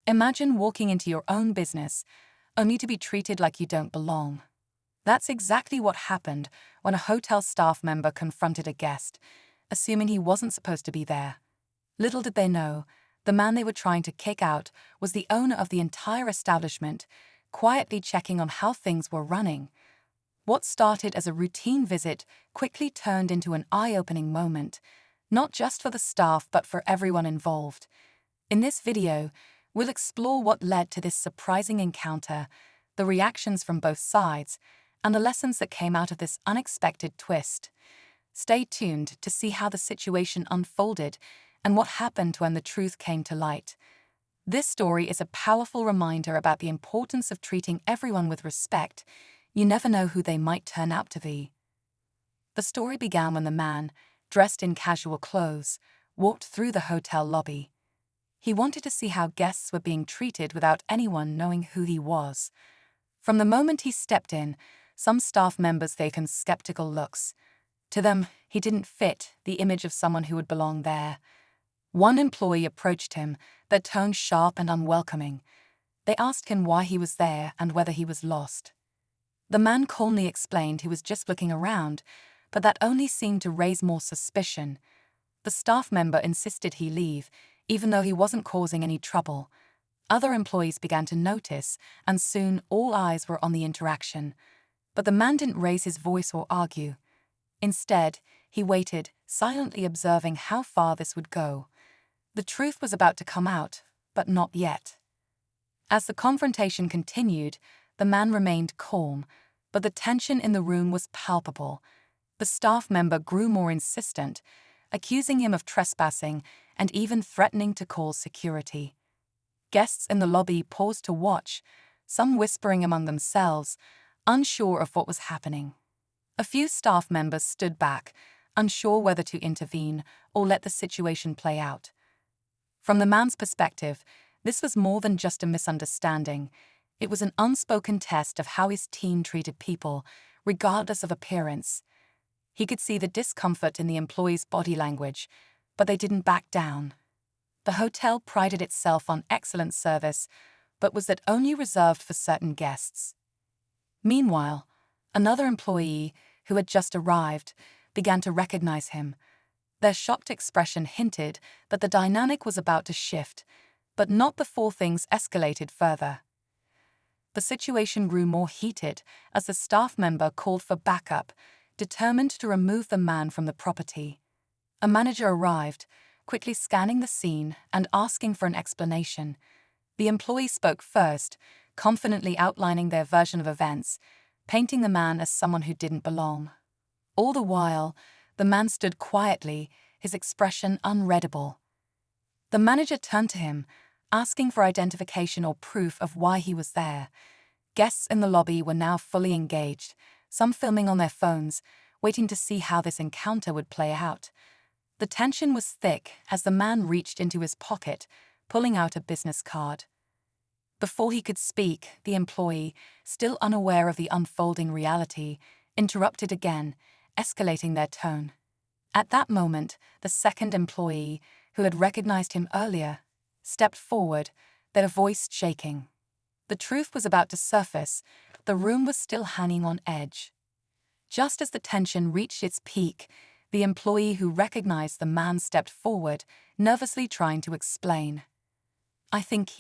Imagine walking into your own business, only to be treated like you don't belong. That's exactly what happened when a hotel staff member confronted a guest, assuming he wasn't supposed to be there. Little did they know, the man they were trying to kick out was the owner of the entire establishment, quietly checking on how things were running. What started as a routine visit quickly turned into an eye-opening moment, not just for the staff but for everyone involved. In this video, we'll explore what led to this surprising encounter, the reactions from both sides, and the lessons that came out of this unexpected twist. Stay tuned to see how the situation unfolded and what happened when the truth came to light. This story is a powerful reminder about the importance of treating everyone with respect. You never know who they might turn out to be. The story began when the man, dressed in casual clothes, walked through the hotel lobby. He wanted to see how guests were being treated without anyone knowing who he was. From the moment he stepped in, some staff members gave him skeptical looks. To them, he didn't fit the image of someone who would belong there. One employee approached him, their tone sharp and unwelcoming. They asked him why he was there and whether he was lost. The man calmly explained he was just looking around, but that only seemed to raise more suspicion. The staff member insisted he leave, even though he wasn't causing any trouble. Other employees began to notice, and soon all eyes were on the interaction. But the man didn't raise his voice or argue. Instead, he waited, silently observing how far this would go. The truth was about to come out, but not yet. As the confrontation continued, the man remained calm, but the tension in the room was palpable. The staff member grew more insistent, accusing him of trespassing and even threatening to call security. Guests in the lobby paused to watch, some whispering among themselves, unsure of what was happening. A few staff members stood back, unsure whether to intervene or let the situation play out. From the man's perspective, this was more than just a misunderstanding. It was an unspoken test of how his team treated people, regardless of appearance. He could see the discomfort in the employees' body language, but they didn't back down. The hotel prided itself on excellent service, but was that only reserved for certain guests. Meanwhile, another employee, who had just arrived, began to recognize him. Their shocked expression hinted that the dynamic was about to shift, but not before things escalated further. The situation grew more heated as the staff member called for backup, determined to remove the man from the property. A manager arrived, quickly scanning the scene and asking for an explanation. The employee spoke first, confidently outlining their version of events, painting the man as someone who didn't belong. All the while, the man stood quietly, his expression unreadable. The manager turned to him, asking for identification or proof of why he was there. Guests in the lobby were now fully engaged, some filming on their phones, waiting to see how this encounter would play out. The tension was thick as the man reached into his pocket, pulling out a business card. Before he could speak, the employee, still unaware of the unfolding reality, interrupted again, escalating their tone. At that moment, the second employee, who had recognized him earlier, stepped forward, their voice shaking. The truth was about to surface. The room was still hanging on edge. Just as the tension reached its peak, the employee who recognized the man stepped forward, nervously trying to explain. "I think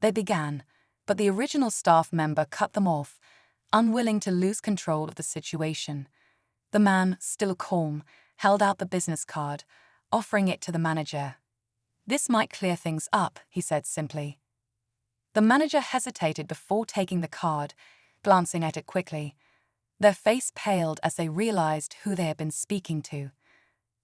they began, but the original staff member cut them off, unwilling to lose control of the situation. The man, still calm, held out the business card, offering it to the manager. "This might clear things up," he said simply. The manager hesitated before taking the card, glancing at it quickly. Their face paled as they realized who they had been speaking to.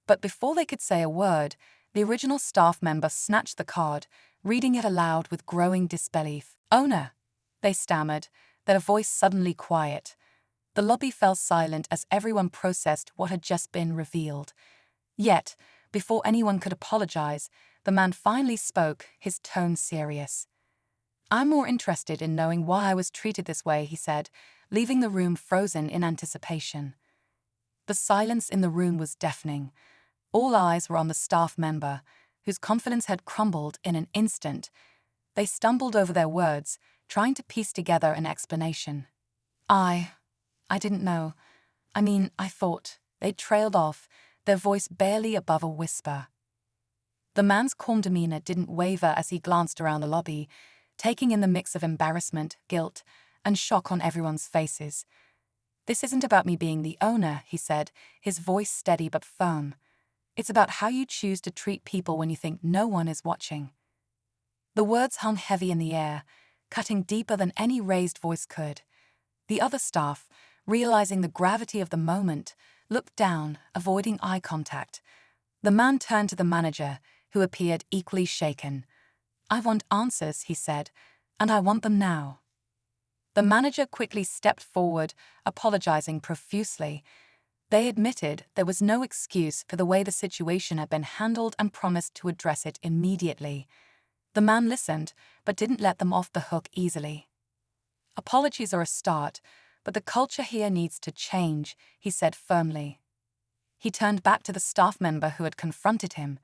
But before they could say a word, the original staff member snatched the card, reading it aloud with growing disbelief. "Owner," they stammered, their voice suddenly quiet. The lobby fell silent as everyone processed what had just been revealed. Yet, before anyone could apologize, the man finally spoke, his tone serious. "I'm more interested in knowing why I was treated this way," he said, leaving the room frozen in anticipation. The silence in the room was deafening. All eyes were on the staff member, whose confidence had crumbled in an instant. They stumbled over their words, trying to piece together an explanation. I didn't know. I thought. They trailed off, their voice barely above a whisper. The man's calm demeanor didn't waver as he glanced around the lobby, taking in the mix of embarrassment, guilt, and shock on everyone's faces. "This isn't about me being the owner," he said, his voice steady but firm. "It's about how you choose to treat people when you think no one is watching." The words hung heavy in the air, cutting deeper than any raised voice could. The other staff, realizing the gravity of the moment, looked down, avoiding eye contact. The man turned to the manager, who appeared equally shaken. "I want answers," he said, "and I want them now." The manager quickly stepped forward, apologizing profusely. They admitted there was no excuse for the way the situation had been handled and promised to address it immediately. The man listened, but didn't let them off the hook easily. "Apologies are a start, but the culture here needs to change," he said firmly. He turned back to the staff member who had confronted him.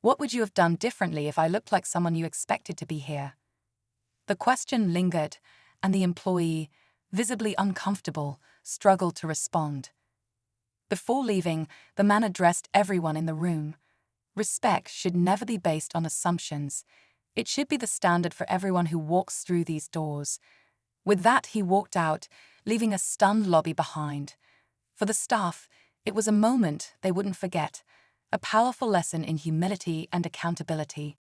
"What would you have done differently if I looked like someone you expected to be here?" The question lingered, and the employee, visibly uncomfortable, struggled to respond. Before leaving, the man addressed everyone in the room. Respect should never be based on assumptions. It should be the standard for everyone who walks through these doors. With that, he walked out, leaving a stunned lobby behind. For the staff, it was a moment they wouldn't forget, a powerful lesson in humility and accountability.